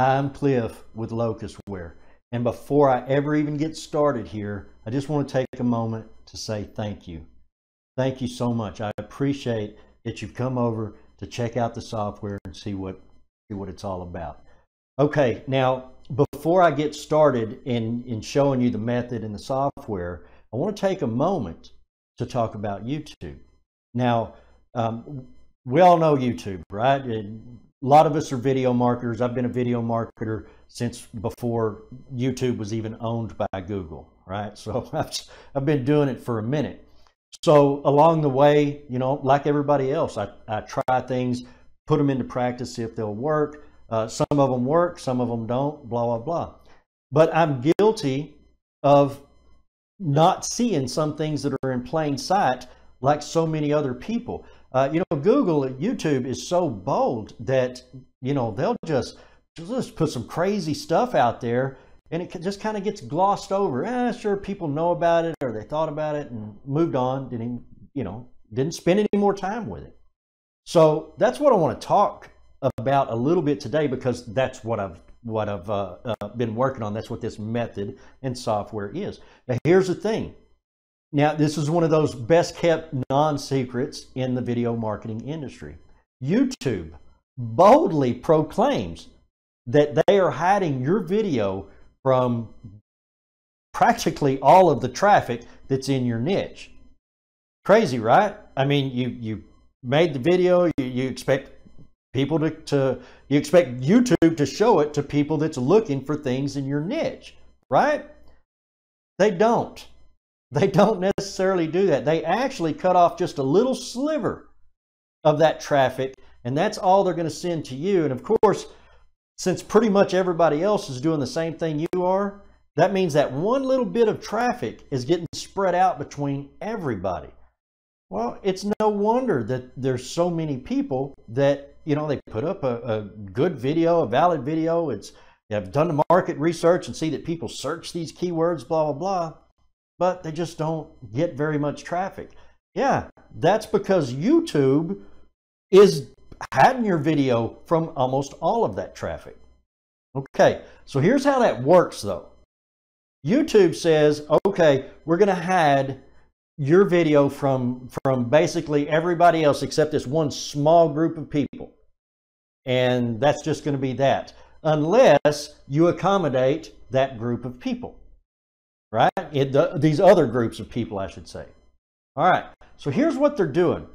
I'm Cliff with Locustware. And before I ever even get started here, I just want to take a moment to say thank you. Thank you so much. I appreciate that you've come over to check out the software and see what it's all about. Okay, now before I get started in showing you the method and the software, I want to take a moment to talk about YouTube. Now, we all know YouTube, right? A lot of us are video marketers. I've been a video marketer since before YouTube was even owned by Google, right? So I've been doing it for a minute. So along the way, you know, like everybody else, I try things, put them into practice, see if they'll work. Some of them work, some of them don't, blah, blah, blah. But I'm guilty of not seeing some things that are in plain sight like so many other people. You know, Google and YouTube is so bold that, you know, they'll just put some crazy stuff out there and it just kind of gets glossed over. Sure, people know about it or they thought about it and moved on, didn't spend any more time with it. So that's what I want to talk about a little bit today, because that's what I've been working on. That's what this method and software is. Now, here's the thing. Now, this is one of those best kept non-secrets in the video marketing industry. YouTube boldly proclaims that they are hiding your video from practically all of the traffic that's in your niche. Crazy, right? I mean, you made the video, you expect people you expect YouTube to show it to people that's looking for things in your niche, right? They don't. They don't necessarily do that. They actually cut off just a little sliver of that traffic, and that's all they're going to send to you. And of course, since pretty much everybody else is doing the same thing you are, that means that one little bit of traffic is getting spread out between everybody. Well, it's no wonder that there's so many people that, you know, they put up a good video, a valid video. They have done the market research and see that people search these keywords, blah, blah, blah, but they just don't get very much traffic. Yeah, that's because YouTube is hiding your video from almost all of that traffic. Okay, so here's how that works though. YouTube says, okay, we're going to hide your video from basically everybody else except this one small group of people. And that's just going to be that, unless you accommodate that group of people, right? These other groups of people, I should say. All right, so here's what they're doing.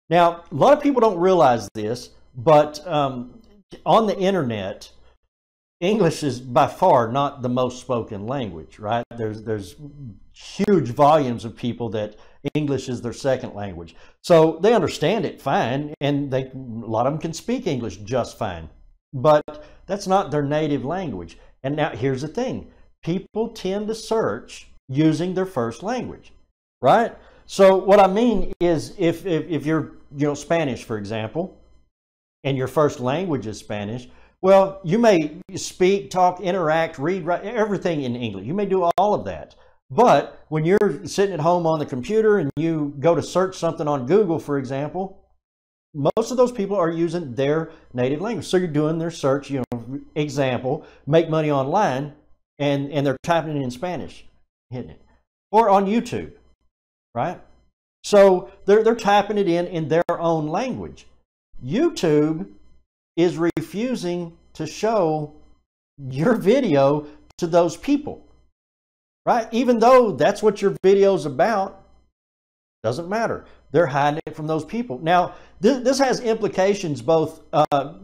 Now, a lot of people don't realize this, but on the internet, English is by far not the most spoken language, right? There's huge volumes of people that English is their second language. So they understand it fine, and a lot of them can speak English just fine, but that's not their native language. And now here's the thing. People tend to search using their first language, right? So what I mean is if you're, you know, Spanish, for example, and your first language is Spanish, well, you may speak, talk, interact, read, write, everything in English. You may do all of that. But when you're sitting at home on the computer and you go to search something on Google, for example, most of those people are using their native language. So you're doing their search, you know, example, make money online, and they're typing it in Spanish, hitting it. Or on YouTube, right? So they're typing it in their own language. YouTube is refusing to show your video to those people, right? Even though that's what your video is about, doesn't matter. They're hiding it from those people. Now, this has implications both,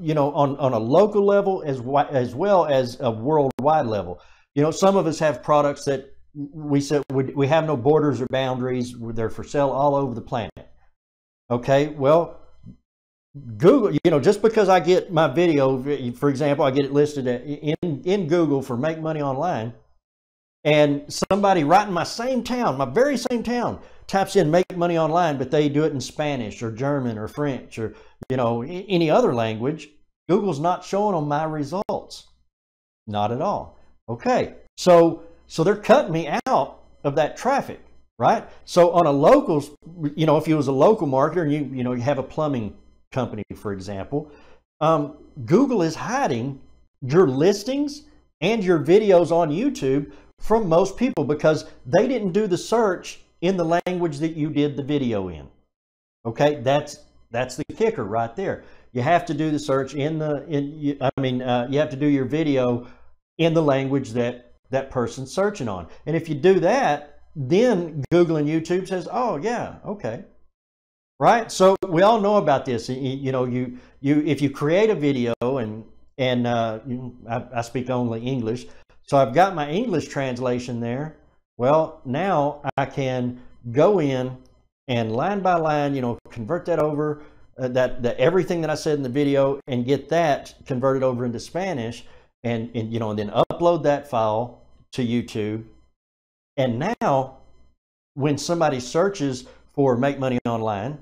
you know, on a local level as well as a worldwide level. You know, some of us have products that we said we have no borders or boundaries. They're for sale all over the planet. Okay, well, Google, you know, just because I get my video, for example, I get it listed in Google for make money online, and somebody right in my same town, my very same town, types in make money online, but they do it in Spanish or German or French or, you know, any other language, Google's not showing them my results. Not at all. Okay, so they're cutting me out of that traffic, right? So on a local, you know, if you was a local marketer and you know, you have a plumbing company, for example, Google is hiding your listings and your videos on YouTube from most people because they didn't do the search in the language that you did the video in. Okay, that's the kicker right there. You have to do the search you have to do your video in the language that that person's searching on. And if you do that, then Google and YouTube says, oh yeah, okay. Right? So we all know about this. You know, if you create a video I speak only English, so I've got my English translation there. Well, now I can go in and line by line, you know, convert that over, everything that I said in the video, and get that converted over into Spanish, and you know, and then upload that file to YouTube. And now, when somebody searches for make money online,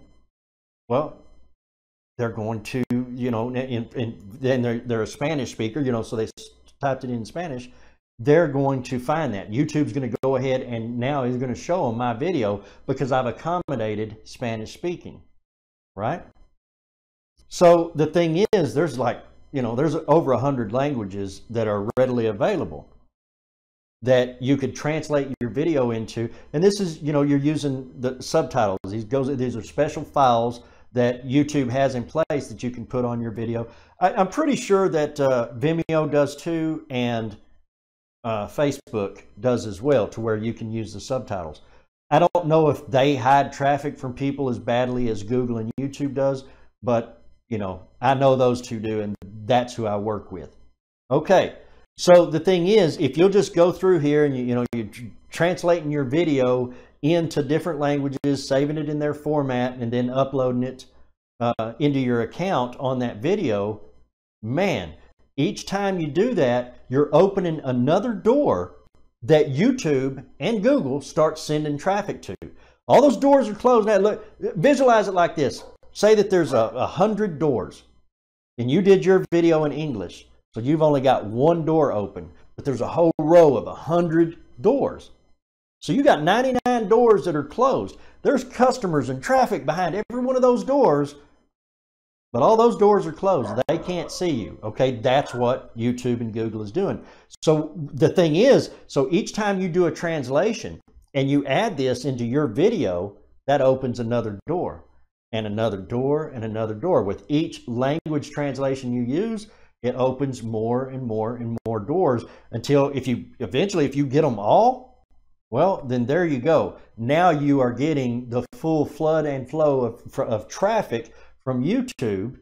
well, they're going to, you know, and then they're a Spanish speaker, you know, so they typed it in Spanish. They're going to find that. YouTube's going to go ahead and now is going to show them my video because I've accommodated Spanish speaking, right? So the thing is, there's like, you know, there's over 100 languages that are readily available that you could translate your video into. And this is, you know, you're using the subtitles. These are special files that YouTube has in place that you can put on your video. I'm pretty sure that Vimeo does too, and Facebook does as well, to where you can use the subtitles. I don't know if they hide traffic from people as badly as Google and YouTube does, but you know, I know those two do, and that's who I work with. Okay, so the thing is, if you'll just go through here and you're translating your video into different languages, saving it in their format, and then uploading it into your account on that video, man, each time you do that, you're opening another door that YouTube and Google start sending traffic to. All those doors are closed now. Look, visualize it like this. Say that there's 100 doors, and you did your video in English, so you've only got one door open, but there's a whole row of 100 doors. So you got 99 doors that are closed. There's customers and traffic behind every one of those doors, but all those doors are closed. They can't see you. Okay, that's what YouTube and Google is doing. So the thing is, so each time you do a translation and you add this into your video, that opens another door and another door and another door. With each language translation you use, it opens more and more and more doors until eventually if you get them all, well, then there you go. Now you are getting the full flood and flow of traffic from YouTube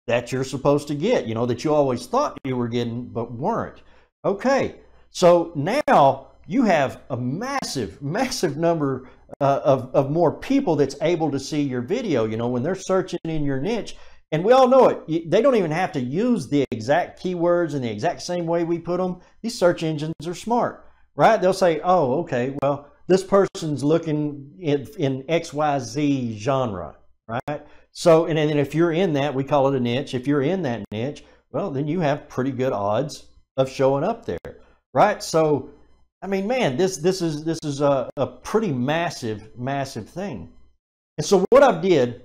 that you're supposed to get, you know, that you always thought you were getting but weren't. Okay, so now you have a massive, massive number of more people that's able to see your video, you know, when they're searching in your niche. And we all know it. They don't even have to use the exact keywords in the exact same way we put them. These search engines are smart, right? They'll say, oh, okay, well, this person's looking in XYZ genre, right? So, and then if you're in that, we call it a niche. If you're in that niche, well, then you have pretty good odds of showing up there, right? So, I mean, man, this is a pretty massive, massive thing. And so what I did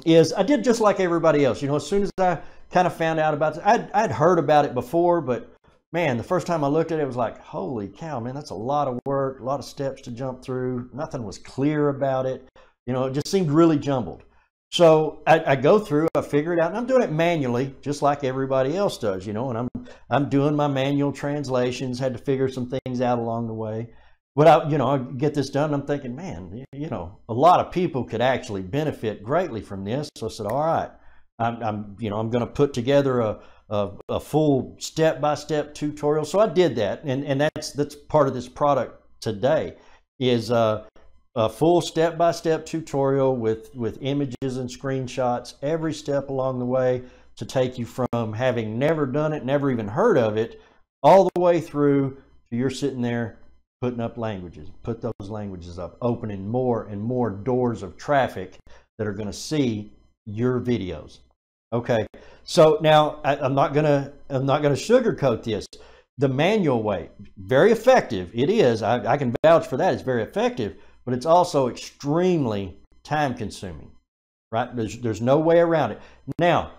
is I did just like everybody else. You know, as soon as I kind of found out about it, I'd heard about it before, but man, the first time I looked at it, it was like, holy cow, man, that's a lot of work, a lot of steps to jump through. Nothing was clear about it. You know, it just seemed really jumbled. So I go through, I figure it out, and I'm doing it manually, just like everybody else does, you know, and I'm doing my manual translations, had to figure some things out along the way. But I get this done, and I'm thinking, man, you know, a lot of people could actually benefit greatly from this. So I said, all right, I'm going to put together a full step-by-step tutorial. So I did that, and that's part of this product today, is a full step-by-step tutorial with images and screenshots every step along the way to take you from having never done it, never even heard of it, all the way through to you're sitting there putting up languages, put those languages up, opening more and more doors of traffic that are going to see your videos. Okay, so now I'm not gonna sugarcoat this. The manual way, very effective. It is. I can vouch for that. It's very effective. But it's also extremely time consuming, right? There's no way around it. Now,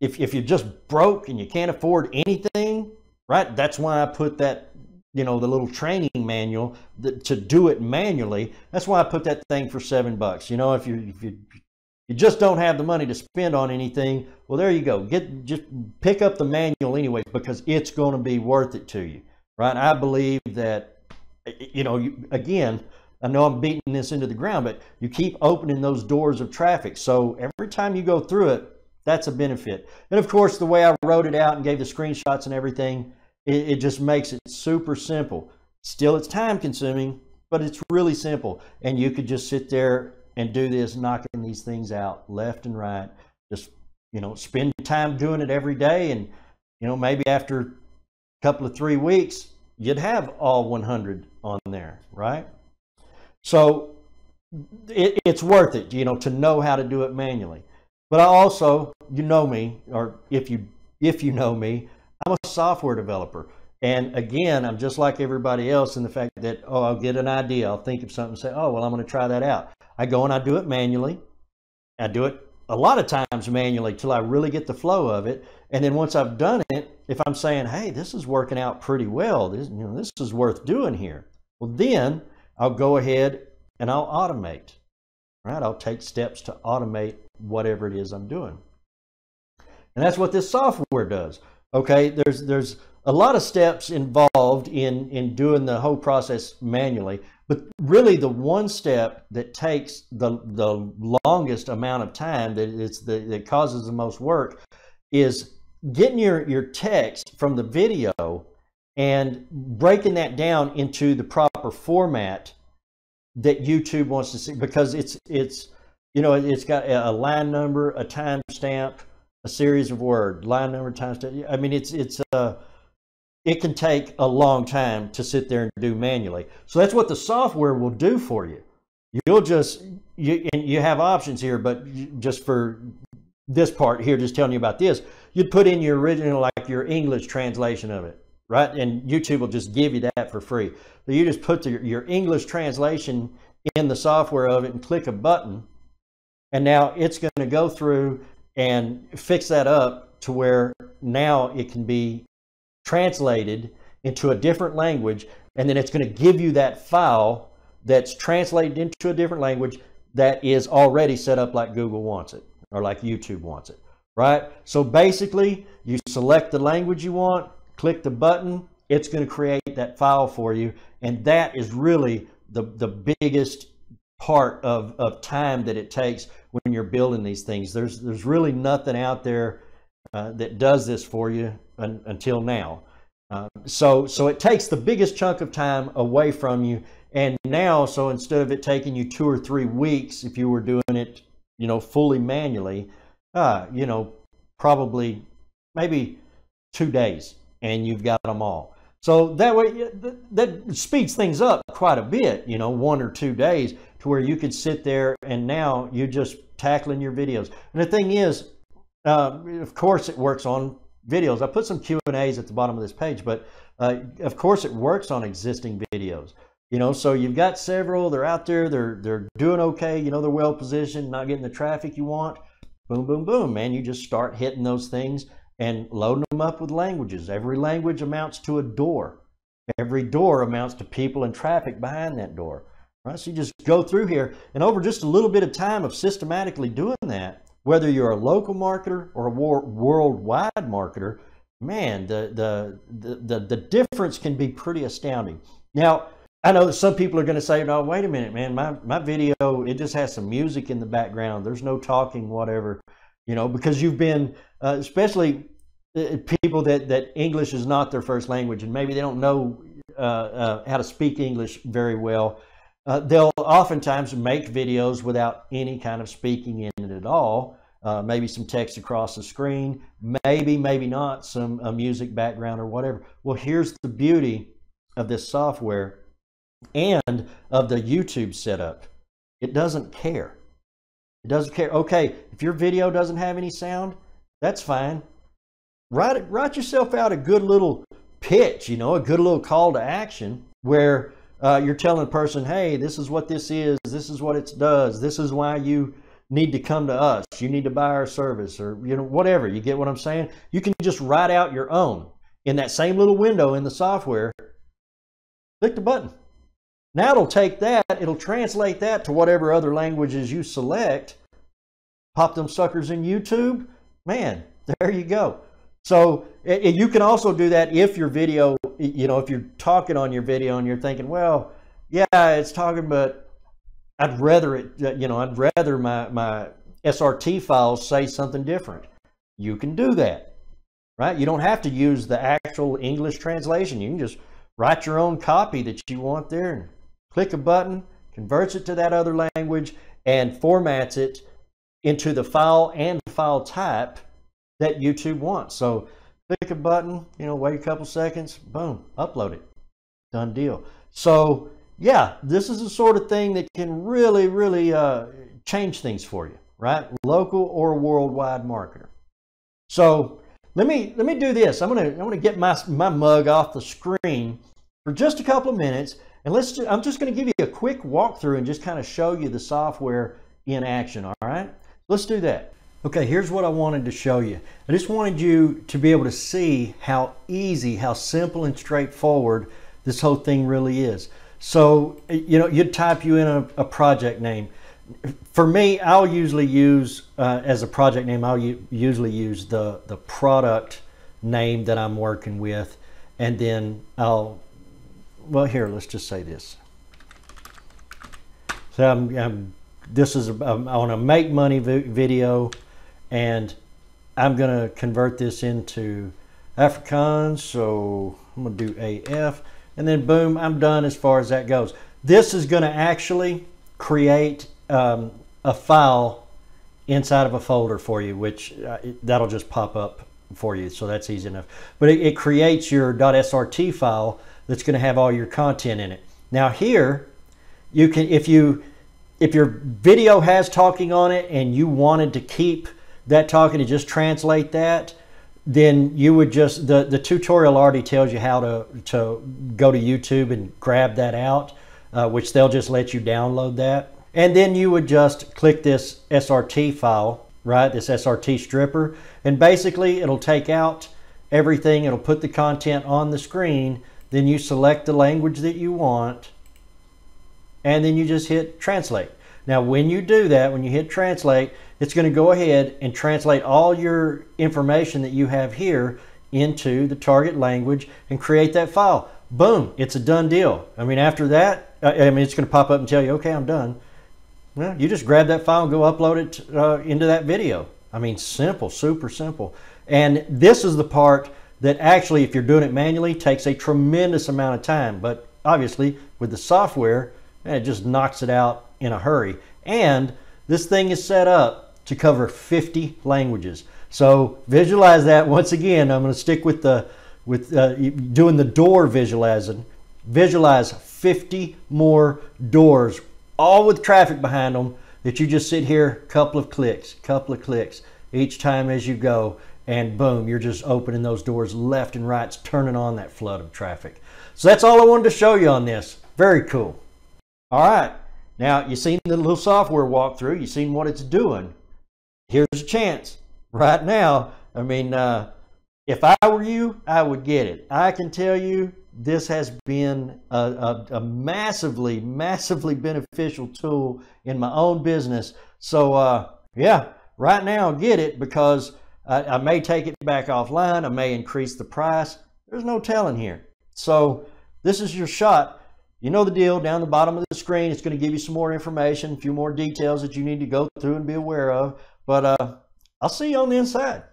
if you're just broke and you can't afford anything, right? That's why I put that, the little training manual to do it manually. That's why I put that thing for $7. If you just don't have the money to spend on anything, well, there you go. Just pick up the manual anyway, because it's going to be worth it to you, right? I believe that, again, I know I'm beating this into the ground, but you keep opening those doors of traffic. So every time you go through it, that's a benefit. And of course, the way I wrote it out and gave the screenshots and everything, it just makes it super simple. Still, it's time consuming, but it's really simple. And you could just sit there and do this, knocking these things out left and right. Just, spend time doing it every day. And, maybe after a couple of 3 weeks, you'd have all 100 on there, right? So it's worth it, to know how to do it manually. But I also, me, or if you know me, I'm a software developer. And again, I'm just like everybody else in the fact that, I'll get an idea. I'll think of something and say, I'm going to try that out. I go and I do it manually. I do it a lot of times manually till I really get the flow of it. And then once I've done it, if I'm saying, hey, this is working out pretty well, this is worth doing here. Well, then I'll go ahead and I'll automate, right? I'll take steps to automate whatever it is I'm doing. And that's what this software does. Okay, there's a lot of steps involved in doing the whole process manually, but really the one step that takes the longest amount of time, that causes the most work, is getting your text from the video and breaking that down into the proper format that YouTube wants to see, because it's got a line number, a timestamp, a series of words, line number, timestamp. I mean, it can take a long time to sit there and do manually. So that's what the software will do for you. You have options here, but just for this part here, just telling you about this, you'd put in your original, like your English translation of it, right? And YouTube will just give you that for free. So you just put your English translation in the software of it and click a button, and now it's going to go through and fix that up to where now it can be translated into a different language, and then it's going to give you that file that's translated into a different language that is already set up like Google wants it, or like YouTube wants it, right? So basically, you select the language you want, click the button, it's going to create that file for you, and that is really the biggest part of time that it takes when you're building these things. There's really nothing out there that does this for you until now. So it takes the biggest chunk of time away from you. And now, so instead of it taking you 2 or 3 weeks, if you were doing it, fully manually, probably maybe 2 days, and you've got them all. So that way, that speeds things up quite a bit, 1 or 2 days, to where you could sit there and now you're just tackling your videos. And the thing is, of course it works on videos. I put some Q&As at the bottom of this page, but of course it works on existing videos. So you've got several, they're out there, they're doing okay, they're well positioned, not getting the traffic you want. Boom, boom, boom, man. You just start hitting those things and loading them up with languages. Every language amounts to a door. Every door amounts to people and traffic behind that door. Right? So you just go through here, and over just a little bit of time of systematically doing that, whether you're a local marketer or a worldwide marketer, man, the difference can be pretty astounding. Now, I know that some people are going to say, no, wait a minute, man, my video, it just has some music in the background. There's no talking, whatever, because you've been, especially people that English is not their first language, and maybe they don't know how to speak English very well. They'll oftentimes make videos without any kind of speaking in it at all. Maybe some text across the screen, maybe not some music background or whatever. Well, here's the beauty of this software and of the YouTube setup. It doesn't care. It doesn't care. Okay, if your video doesn't have any sound, that's fine. Write yourself out a good little pitch, a good little call to action where you're telling the person, hey, this is what this is what it does, this is why you need to come to us, you need to buy our service, or whatever. You get what I'm saying? You can just write out your own in that same little window in the software. Click the button. Now it'll take that, it'll translate that to whatever other languages you select. Pop them suckers in YouTube. Man, there you go. So you can also do that if your video, if you're talking on your video and you're thinking, well, yeah, it's talking, but I'd rather I'd rather my SRT files say something different. You can do that, right? You don't have to use the actual English translation. You can just write your own copy that you want there and click a button, converts it to that other language, and formats it into the file and file type that YouTube wants. So click a button, wait a couple seconds, boom, upload it. Done deal. So yeah, this is the sort of thing that can really, really change things for you, right? Local or worldwide marketer. So let me do this. I'm gonna get my mug off the screen for just a couple of minutes, and I'm just gonna give you a quick walkthrough and just kind of show you the software in action. All right, let's do that. Okay, here's what I wanted to show you. I just wanted you to be able to see how easy, how simple and straightforward this whole thing really is. So, you'd type in a project name. For me, I'll usually use, as a project name, I'll usually use the product name that I'm working with. And then well, here, let's just say this. So I'm on a make money video, and I'm gonna convert this into Afrikaans. So I'm gonna do AF, and then boom, I'm done as far as that goes. This is gonna actually create a file inside of a folder for you, which that'll just pop up for you, so that's easy enough. But it creates your .srt file that's going to have all your content in it. Now here, you can, if your video has talking on it and you wanted to keep that talking and just translate that, then you would just, the tutorial already tells you how to go to YouTube and grab that out, which they'll just let you download that. And then you would just click this SRT file, right? This SRT stripper. And basically it'll take out everything. It'll put the content on the screen. Then you select the language that you want. And then you just hit translate. Now, when you do that, when you hit translate, it's going to go ahead and translate all your information that you have here into the target language and create that file. Boom, it's a done deal. I mean, after that, it's going to pop up and tell you, okay, I'm done. Well, you just grab that file and go upload it into that video. I mean, simple, super simple. And this is the part that actually, if you're doing it manually, takes a tremendous amount of time. But obviously, with the software, it just knocks it out in a hurry. And this thing is set up to cover 50 languages. So visualize that. Once again, I'm going to stick with doing the door visualizing. Visualize 50 more doors, all with traffic behind them, that you just sit here, couple of clicks each time as you go, and boom, you're just opening those doors left and right, turning on that flood of traffic. So that's all I wanted to show you on this. Very cool. All right, now you've seen the little software walkthrough, you've seen what it's doing. Here's a chance right now. I mean, if I were you, I would get it. I can tell you, this has been a massively, massively beneficial tool in my own business. So yeah, right now get it, because I may take it back offline. I may increase the price. There's no telling here. So this is your shot. You know the deal. Down the bottom of the screen, it's going to give you some more information, a few more details that you need to go through and be aware of. But I'll see you on the inside.